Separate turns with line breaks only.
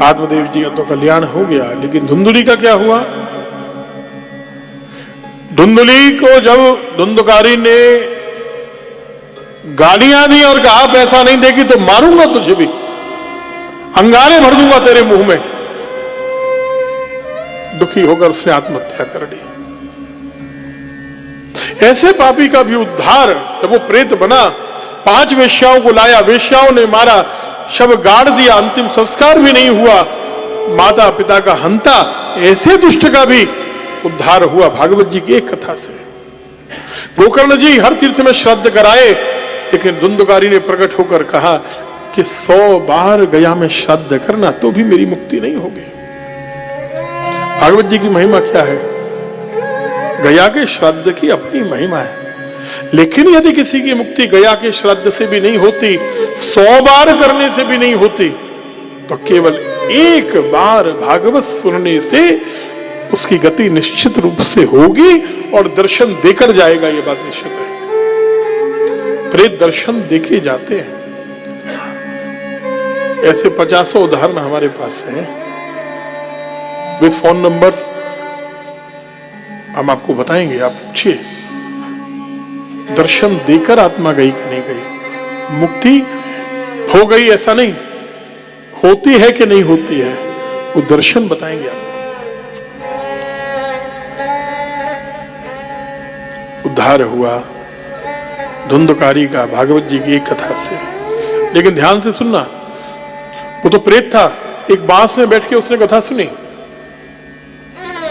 आत्मदेव जी का तो कल्याण हो गया, लेकिन धुंधुली का क्या हुआ? धुंधुली को जब धुंधकारी ने गालियां दी और कहा पैसा नहीं देगी तो मारूंगा तुझे भी, अंगारे भर दूंगा तेरे मुंह में, दुखी होकर उसने आत्महत्या कर ली। ऐसे पापी का भी उद्धार, जब वो प्रेत बना, 5 वेश्याओं को लाया, वेश्याओं ने मारा, शव गाड़ दिया, अंतिम संस्कार भी नहीं हुआ, माता पिता का हंता, ऐसे दुष्ट का भी उद्धार हुआ भागवत जी की एक कथा से। गोकर्ण जी हर तीर्थ में श्राद्ध कराए, लेकिन धुंधकारी ने प्रकट होकर कहा कि 100 बार गया में श्राद्ध करना तो भी मेरी मुक्ति नहीं होगी। भागवत जी की महिमा क्या है? गया के श्राद्ध की अपनी महिमा है, लेकिन यदि किसी की मुक्ति गया के श्राद्ध से भी नहीं होती, 100 बार करने से भी नहीं होती, तो केवल एक बार भागवत सुनने से उसकी गति निश्चित रूप से होगी और दर्शन देकर जाएगा, ये बात निश्चित है। प्रेत दर्शन देखे जाते हैं, ऐसे 50 उदाहरण हमारे पास हैं विद फोन नंबर्स, हम आपको बताएंगे, आप पूछिए। दर्शन देकर आत्मा गई कि नहीं गई, मुक्ति हो गई ऐसा नहीं, होती है कि नहीं होती है, वो दर्शन बताएंगे आपको। उद्धार हुआ धुंधकारी का भागवत जी की एक कथा से, लेकिन ध्यान से सुनना, वो तो प्रेत था, एक बांस में बैठ के उसने कथा सुनी।